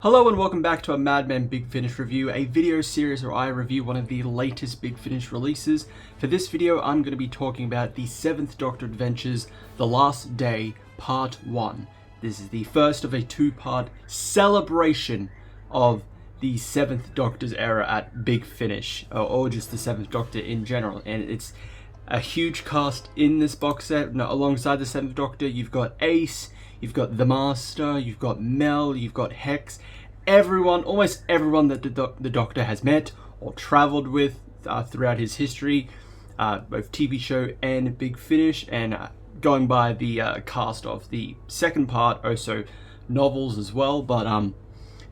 Hello and welcome back to a Madman Big Finish review, a video series where I review one of the latest Big Finish releases. For this video, I'm going to be talking about the 7th Doctor Adventures, The Last Day, Part 1. This is the first of a two-part celebration of the 7th Doctor's era at Big Finish, or just the 7th Doctor in general. And it's a huge cast in this box set. Now, alongside the 7th Doctor, you've got Ace, you've got the Master, you've got Mel, you've got Hex. Everyone, almost everyone that the Doctor has met or travelled with throughout his history, both TV show and Big Finish, and going by the cast of the second part, also novels as well. But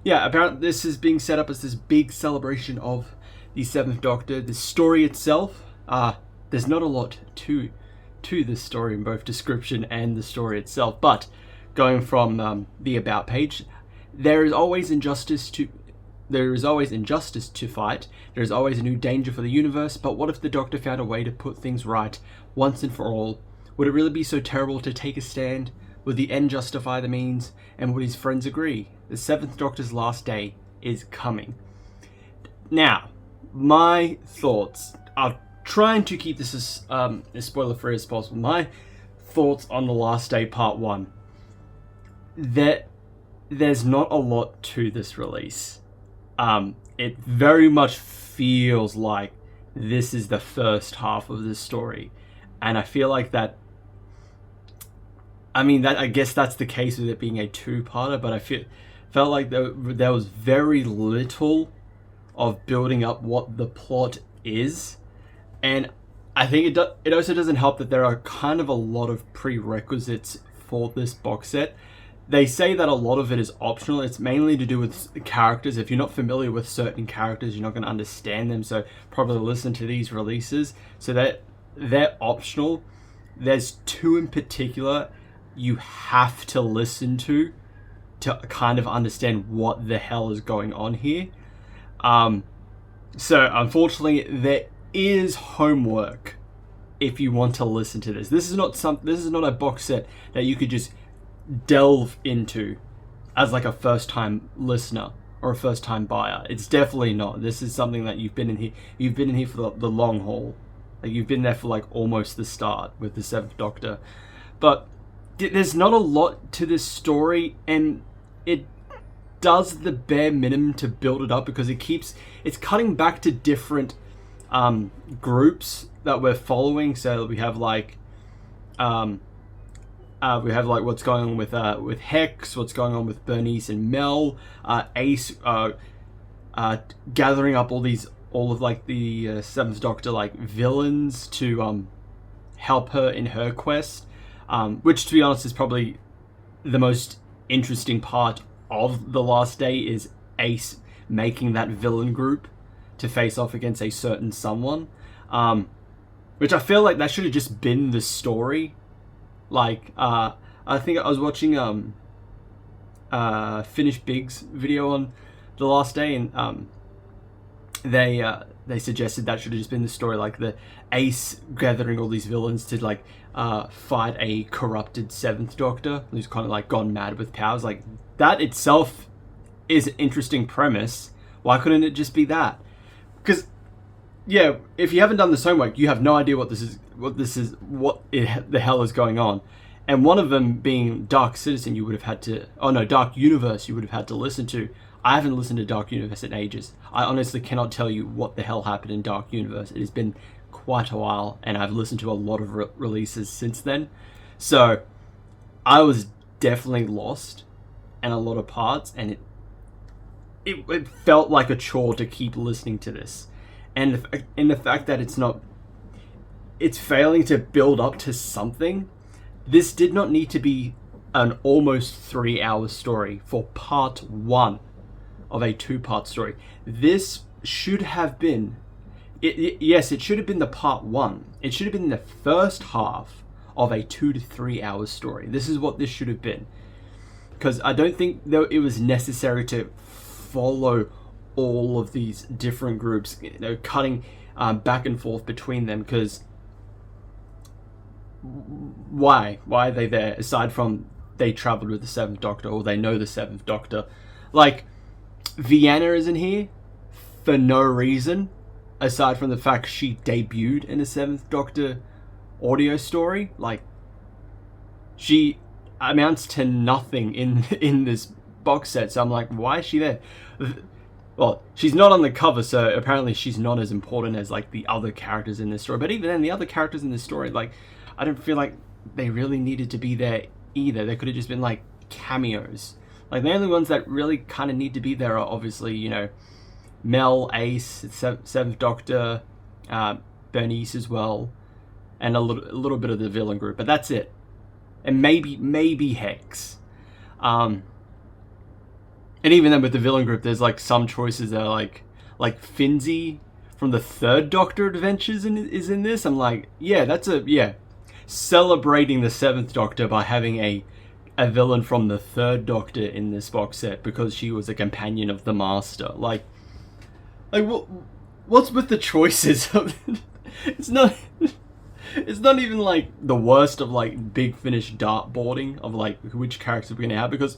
yeah, apparently this is being set up as this big celebration of the 7th Doctor. The story itself, there's not a lot to this story in both description and the story itself, but going from the About page, there is always injustice to fight. There is always a new danger for the universe, but what if the Doctor found a way to put things right once and for all? Would it really be so terrible to take a stand? Would the end justify the means? And would his friends agree? The 7th Doctor's last day is coming. Now, my thoughts are trying to keep this as spoiler-free as possible. My thoughts on The Last Day Part 1. There's not a lot to this release. It very much feels like this is the first half of the story. And I feel like that... I guess that's the case with it being a two-parter, but I felt like there was very little of building up what the plot is. And I think it also doesn't help that there are kind of a lot of prerequisites for this box set. They say that a lot of it is optional. It's mainly to do with the characters. If you're not familiar with certain characters, you're not going to understand them, so probably listen to these releases. So that they're optional. There's two in particular you have to listen to kind of understand what the hell is going on here. So unfortunately, there is homework if you want to listen to this. This is not a box set that you could just delve into as like a first-time listener or a first-time buyer. It's definitely not. This is something that you've been in here for the long haul. Like, you've been there for like almost the start with the 7th Doctor. But there's not a lot to this story, and it does the bare minimum to build it up, because it's cutting back to different groups that we're following. So we have like what's going on with Hex, what's going on with Bernice and Mel, Ace gathering up all of like the 7th Doctor like villains to help her in her quest, which, to be honest, is probably the most interesting part of The Last Day, is Ace making that villain group to face off against a certain someone, which I feel like that should have just been the story. Like, I think I was watching Finish Big's video on The Last Day, and they suggested that should have just been the story, like the Ace gathering all these villains to like fight a corrupted 7th Doctor who's kind of like gone mad with powers. Like, that itself is an interesting premise. Why couldn't it just be that? Because, yeah, if you haven't done this homework, you have no idea what the hell is going on. And one of them being Dark Citizen, Dark Universe, you would have had to listen to. I haven't listened to Dark Universe in ages. I honestly cannot tell you what the hell happened in Dark Universe. It has been quite a while, and I've listened to a lot of releases since then. So I was definitely lost in a lot of parts, and it felt like a chore to keep listening to this. And the fact that it's failing to build up to something. This did not need to be an almost 3-hour story for part 1 of a 2-part story. This should have been, yes, it should have been the part 1. It should have been the first half of a 2 to 3 hour story. This is what this should have been. Because I don't think it was necessary to follow all of these different groups, cutting back and forth between them, because why are they there aside from they traveled with the Seventh Doctor or they know the Seventh Doctor? Like, Vienna isn't here for no reason aside from the fact she debuted in a Seventh Doctor audio story. Like, she amounts to nothing in this box set, so I'm like, why is she there? Well, she's not on the cover, so apparently she's not as important as like the other characters in this story. But even then, the other characters in this story, like, I don't feel like they really needed to be there either. They could have just been like cameos. Like, the only ones that really kind of need to be there are obviously, you know, Mel, Ace, Seventh Doctor, Bernice as well, and a little bit of the villain group. But that's it. And maybe Hex. And even then with the villain group, there's like some choices that are like Finzi from the Third Doctor Adventures is in this. I'm like, yeah, that's celebrating the Seventh Doctor by having a villain from the Third Doctor in this box set because she was a companion of the Master. Like what's with the choices? It's not even like the worst of like Big Finish dartboarding of like which characters we're gonna have, because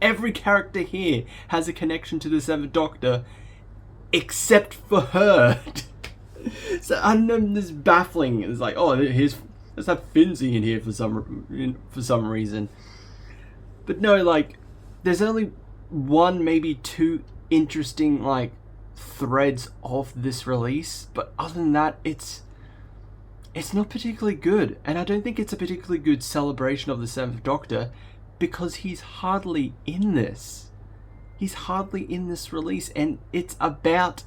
every character here has a connection to the Seventh Doctor, except for her. So I don't know, this is baffling. It's like, oh, let's have Finzi in here for some reason. But no, like, there's only one, maybe two interesting like threads of this release, but other than that, it's not particularly good, and I don't think it's a particularly good celebration of the Seventh Doctor. Because he's hardly in this. He's hardly in this release, and it's about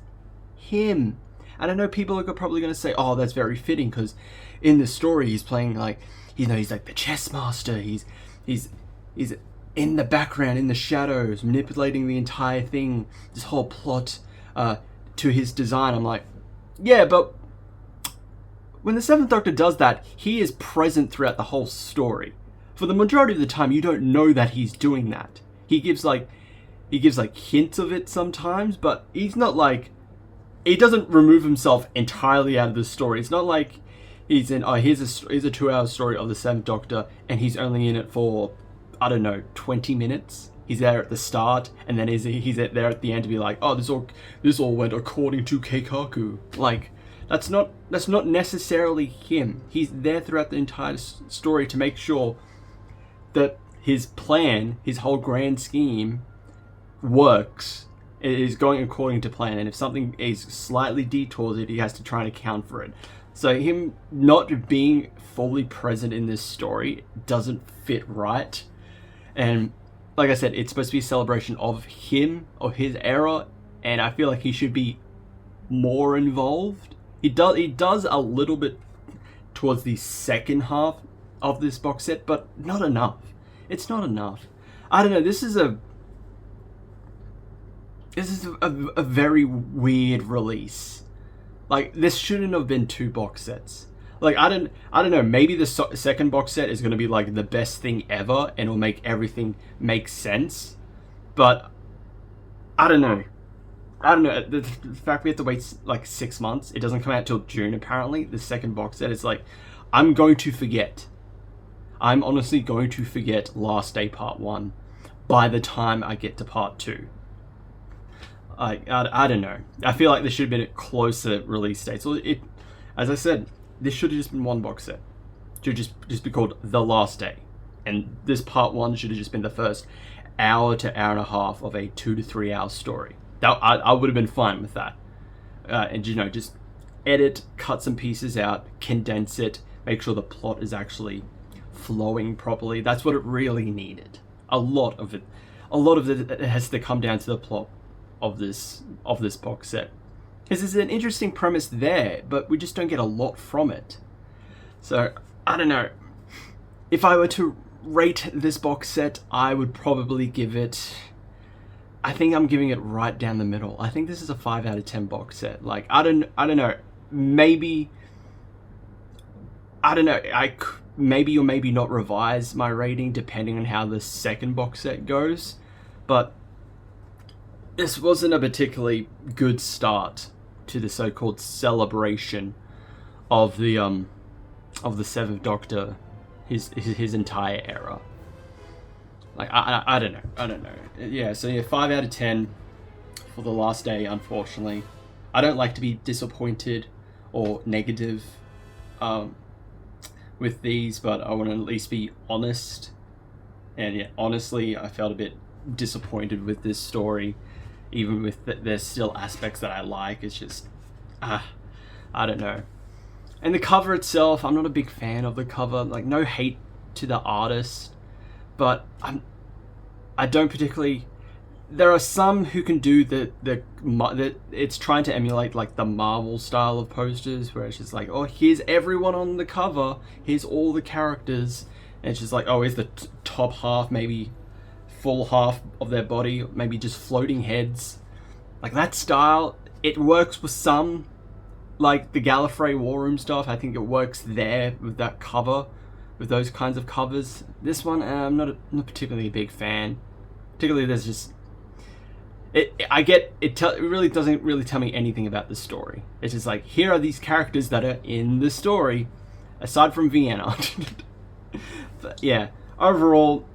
him. And I know people are probably going to say, oh, that's very fitting, because in the story he's playing like, you know, he's like the chess master. He's in the background, in the shadows, manipulating the entire thing, this whole plot to his design. I'm like, yeah, but when the Seventh Doctor does that, he is present throughout the whole story. For the majority of the time, you don't know that he's doing that. He gives like hints of it sometimes, but he's not like, he doesn't remove himself entirely out of the story. It's not like he's in, here's a 2-hour story of the Seventh Doctor, and he's only in it for, I don't know, 20 minutes. He's there at the start, and then he's there at the end to be like, oh, this all went according to Keikaku. Like, that's not necessarily him. He's there throughout the entire story to make sure that his plan, his whole grand scheme, works. It is going according to plan, and if something is slightly detoured, he has to try and account for it. So him not being fully present in this story doesn't fit right. And like I said, it's supposed to be a celebration of him, of his era, and I feel like he should be more involved. He does a little bit towards the second half of this box set, but not enough. It's not enough. I don't know, this is a very weird release. Like, this shouldn't have been 2 box sets. Like, I don't know, maybe the second box set is going to be like the best thing ever and it'll make everything make sense. But I don't know. The fact we have to wait like 6 months, it doesn't come out till June apparently, the second box set, it's like, I'm going to forget. I'm honestly going to forget Last Day Part 1 by the time I get to Part 2. I don't know. I feel like this should have been a closer release date. So as I said, this should have just been 1 box set. It should just be called The Last Day. And this Part 1 should have just been the first hour to hour and a half of a 2 to 3 hour story. I would have been fine with that. And, you know, just edit, cut some pieces out, condense it, make sure the plot is actually flowing properly. That's what it really needed. A lot of it has to come down to the plot of this box set. Because there's an interesting premise there, but we just don't get a lot from it. So, I don't know. If I were to rate this box set, I would probably give it, I think I'm giving it right down the middle. I think this is a 5 out of 10 box set. Like, I don't know. Maybe or maybe not revise my rating depending on how the second box set goes. But this wasn't a particularly good start to the so-called celebration of the of the Seventh Doctor, his entire era. Like I don't know. Yeah, so yeah, 5 out of 10 for The Last Day. Unfortunately, I don't like to be disappointed or negative with these, but I want to at least be honest. And yeah, honestly, I felt a bit disappointed with this story, even with there's still aspects that I like. It's just, I don't know. And the cover itself, I'm not a big fan of the cover. Like, no hate to the artist, but I don't particularly. There are some who can do the it's trying to emulate like the Marvel style of posters, where it's just like, oh, here's everyone on the cover, here's all the characters. And it's just like, oh, here's the top half, maybe full half of their body, maybe just floating heads. Like, that style, it works with some, like the Gallifrey War Room stuff. I think it works there with that cover, with those kinds of covers. This one, I'm not particularly a big fan. Particularly, there's just... It really doesn't really tell me anything about the story. It's just like, here are these characters that are in the story, aside from Vienna. But yeah, overall,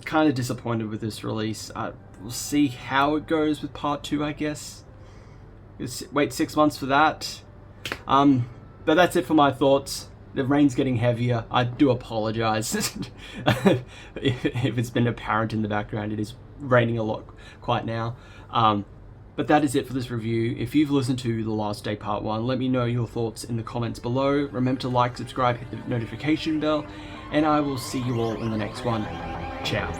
kind of disappointed with this release. We'll see how it goes with part 2, I guess. Wait 6 months for that. But that's it for my thoughts. The rain's getting heavier. I do apologize if it's been apparent in the background. It is raining a lot quite now. But that is it for this review. If you've listened to The Last Day Part 1, let me know your thoughts in the comments below. Remember to like, subscribe, hit the notification bell, and I will see you all in the next one. Ciao.